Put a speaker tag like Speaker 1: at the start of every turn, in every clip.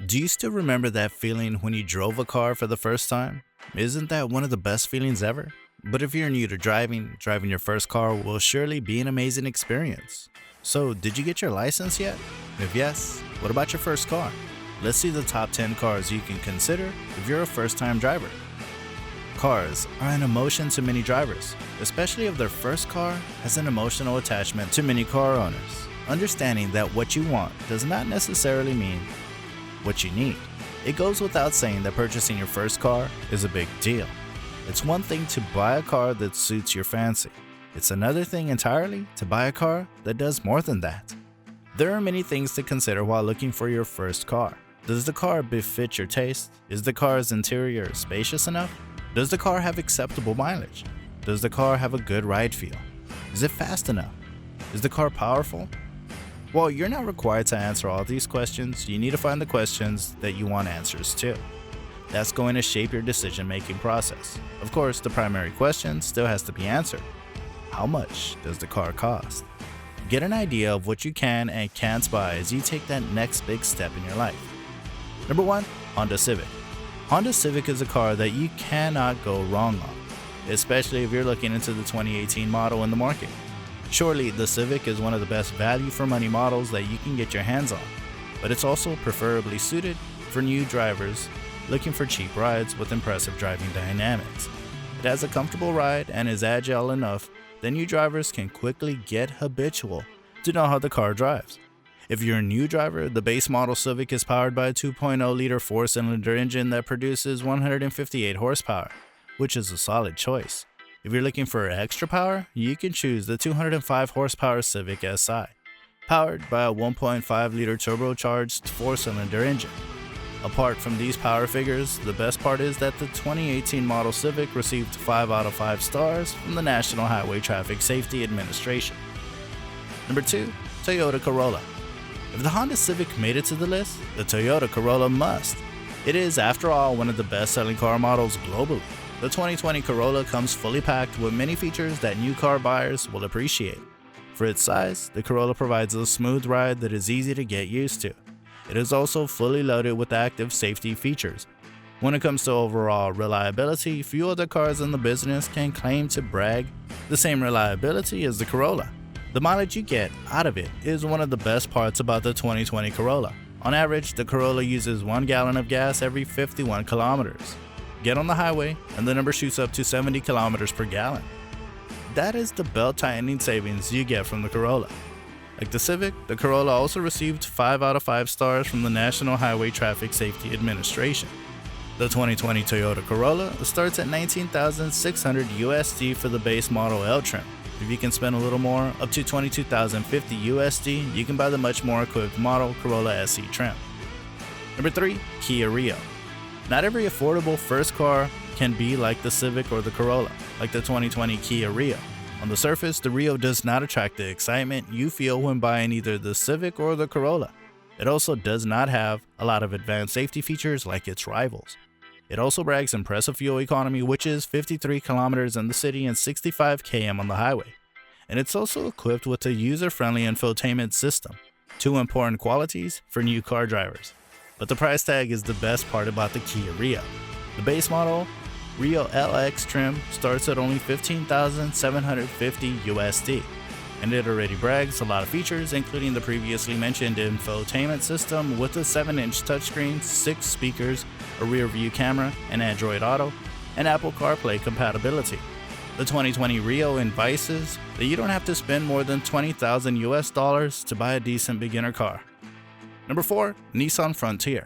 Speaker 1: Do you still remember that feeling when you drove a car for the first time? Isn't that one of the best feelings ever? But if you're new to driving your first car will surely be an amazing experience. So, did you get your license yet? If yes, what about your first car? Let's see the top 10 cars you can consider if you're a first-time driver. Cars are an emotion to many drivers, especially if their first car has an emotional attachment to many car owners. Understanding that what you want does not necessarily mean what you need. It goes without saying that purchasing your first car is a big deal. It's one thing to buy a car that suits your fancy. It's another thing entirely to buy a car that does more than that. There are many things to consider while looking for your first car. Does the car befit your taste? Is the car's interior spacious enough? Does the car have acceptable mileage? Does the car have a good ride feel? Is it fast enough? Is the car powerful? While you're not required to answer all these questions, you need to find the questions that you want answers to. That's going to shape your decision-making process. Of course, the primary question still has to be answered. How much does the car cost? Get an idea of what you can and can't buy as you take that next big step in your life. Number 1. Honda Civic. Honda Civic is a car that you cannot go wrong on, especially if you're looking into the 2018 model in the market. Surely, the Civic is one of the best value for money models that you can get your hands on, but it's also preferably suited for new drivers looking for cheap rides with impressive driving dynamics. It has a comfortable ride and is agile enough that new drivers can quickly get habitual to know how the car drives. If you're a new driver, the base model Civic is powered by a 2.0-liter four-cylinder engine that produces 158 horsepower, which is a solid choice. If you're looking for extra power, you can choose the 205 horsepower Civic Si, powered by a 1.5-liter turbocharged four-cylinder engine. Apart from these power figures, the best part is that the 2018 model Civic received 5 out of 5 stars from the National Highway Traffic Safety Administration. Number 2. Toyota Corolla. If the Honda Civic made it to the list, the Toyota Corolla must. It is, after all, one of the best-selling car models globally. The 2020 Corolla comes fully packed with many features that new car buyers will appreciate. For its size, the Corolla provides a smooth ride that is easy to get used to. It is also fully loaded with active safety features. When it comes to overall reliability, few other cars in the business can claim to brag the same reliability as the Corolla. The mileage you get out of it is one of the best parts about the 2020 Corolla. On average, the Corolla uses 1 gallon of gas every 51 kilometers. Get on the highway, and the number shoots up to 70 kilometers per gallon. That is the belt-tightening savings you get from the Corolla. Like the Civic, the Corolla also received 5 out of 5 stars from the National Highway Traffic Safety Administration. The 2020 Toyota Corolla starts at $19,600 USD for the base model L trim. If you can spend a little more, up to $22,050 USD, you can buy the much more equipped model Corolla SE trim. Number 3. Kia Rio. Not every affordable first car can be like the Civic or the Corolla, like the 2020 Kia Rio. On the surface, the Rio does not attract the excitement you feel when buying either the Civic or the Corolla. It also does not have a lot of advanced safety features like its rivals. It also brags impressive fuel economy, which is 53 kilometers in the city and 65 km on the highway. And it's also equipped with a user-friendly infotainment system, 2 important qualities for new car drivers. But the price tag is the best part about the Kia Rio. The base model Rio LX trim starts at only $15,750 USD, and it already brags a lot of features, including the previously mentioned infotainment system with a 7-inch touchscreen, 6 speakers, a rear view camera, and Android Auto, and Apple CarPlay compatibility. The 2020 Rio advises that you don't have to spend more than $20,000 US to buy a decent beginner car. Number 4. Nissan Frontier.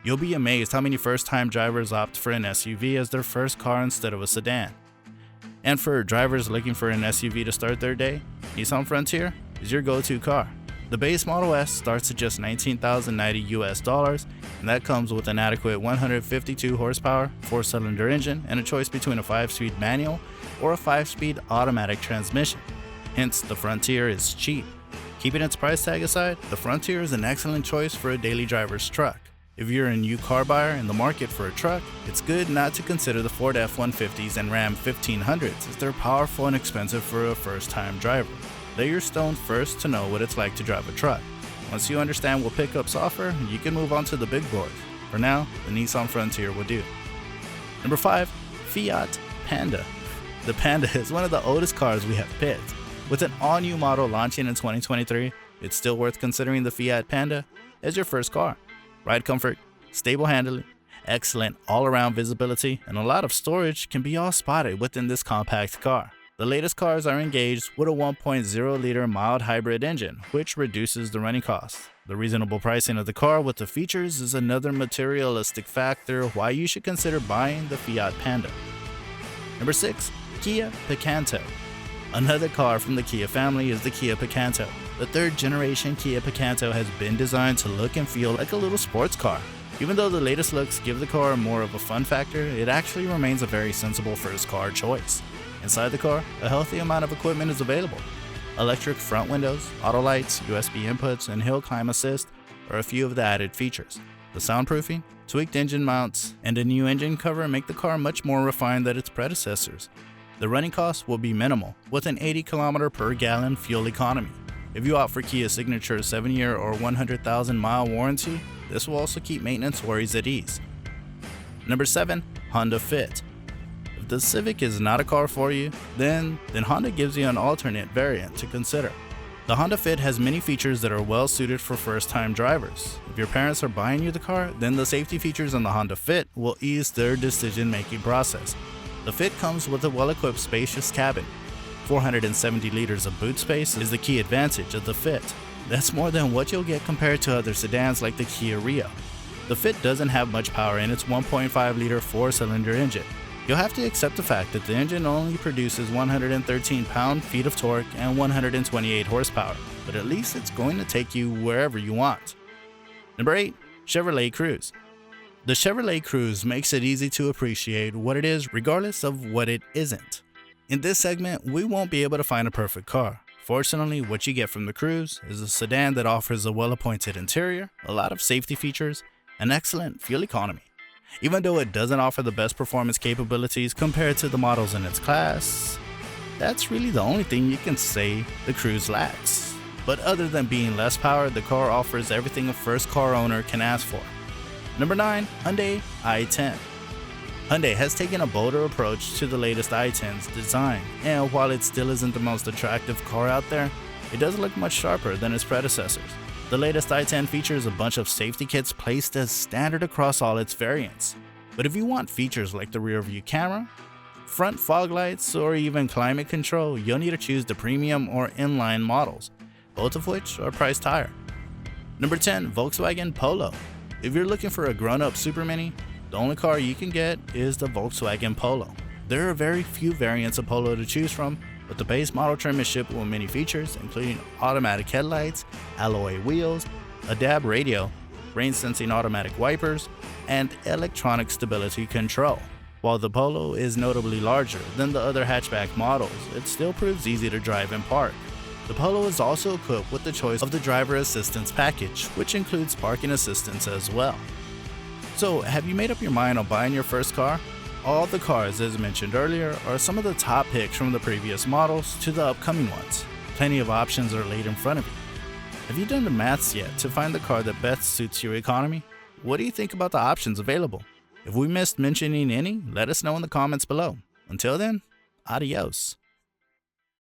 Speaker 1: You'll be amazed how many first-time drivers opt for an SUV as their first car instead of a sedan. And for drivers looking for an SUV to start their day, Nissan Frontier is your go-to car. The base Model S starts at just $19,090 US, and that comes with an adequate 152 horsepower 4-cylinder engine and a choice between a 5-speed manual or a 5-speed automatic transmission. Hence, the Frontier is cheap. Keeping its price tag aside, the Frontier is an excellent choice for a daily driver's truck. If you're a new car buyer in the market for a truck, it's good not to consider the Ford F-150s and Ram 1500s as they're powerful and expensive for a first-time driver. Lay your stone first to know what it's like to drive a truck. Once you understand what pickups offer, you can move on to the big boys. For now, the Nissan Frontier will do. Number 5. Fiat Panda. The Panda is one of the oldest cars we have picked. With an all-new model launching in 2023, it's still worth considering the Fiat Panda as your first car. Ride comfort, stable handling, excellent all-around visibility, and a lot of storage can be all spotted within this compact car. The latest cars are engaged with a 1.0-liter mild hybrid engine, which reduces the running costs. The reasonable pricing of the car with the features is another materialistic factor why you should consider buying the Fiat Panda. Number 6. Kia Picanto. Another car from the Kia family is the Kia Picanto. The third generation Kia Picanto has been designed to look and feel like a little sports car. Even though the latest looks give the car more of a fun factor, it actually remains a very sensible first car choice. Inside the car, a healthy amount of equipment is available. Electric front windows, auto lights, USB inputs, and hill climb assist are a few of the added features. The soundproofing, tweaked engine mounts, and a new engine cover make the car much more refined than its predecessors. The running costs will be minimal, with an 80 km per gallon fuel economy. If you opt for Kia's signature 7-year or 100,000 mile warranty, this will also keep maintenance worries at ease. Number 7. Honda Fit. If the Civic is not a car for you, then Honda gives you an alternate variant to consider. The Honda Fit has many features that are well suited for first-time drivers. If your parents are buying you the car, then the safety features on the Honda Fit will ease their decision-making process. The Fit comes with a well-equipped spacious cabin. 470 liters of boot space is the key advantage of the Fit. That's more than what you'll get compared to other sedans like the Kia Rio. The Fit doesn't have much power in its 1.5-liter 4-cylinder engine. You'll have to accept the fact that the engine only produces 113 pound-feet of torque and 128 horsepower, but at least it's going to take you wherever you want. Number 8. Chevrolet Cruze. The Chevrolet Cruze makes it easy to appreciate what it is regardless of what it isn't. In this segment, we won't be able to find a perfect car. Fortunately, what you get from the Cruze is a sedan that offers a well-appointed interior, a lot of safety features, and excellent fuel economy. Even though it doesn't offer the best performance capabilities compared to the models in its class, that's really the only thing you can say the Cruze lacks. But other than being less power, the car offers everything a first car owner can ask for. Number 9. Hyundai i10. Hyundai has taken a bolder approach to the latest i10's design, and while it still isn't the most attractive car out there, it does look much sharper than its predecessors. The latest i10 features a bunch of safety kits placed as standard across all its variants. But if you want features like the rear view camera, front fog lights, or even climate control, you'll need to choose the premium or inline models, both of which are priced higher. Number 10. Volkswagen Polo. If you're looking for a grown-up super mini, the only car you can get is the Volkswagen Polo. There are very few variants of Polo to choose from, but the base model trim is shipped with many features, including automatic headlights, alloy wheels, a DAB radio, rain-sensing automatic wipers, and electronic stability control. While the Polo is notably larger than the other hatchback models, it still proves easy to drive and park. The Polo is also equipped with the choice of the driver assistance package, which includes parking assistance as well. So, have you made up your mind on buying your first car? All the cars, as mentioned earlier, are some of the top picks from the previous models to the upcoming ones. Plenty of options are laid in front of you. Have you done the maths yet to find the car that best suits your economy? What do you think about the options available? If we missed mentioning any, let us know in the comments below. Until then, adios.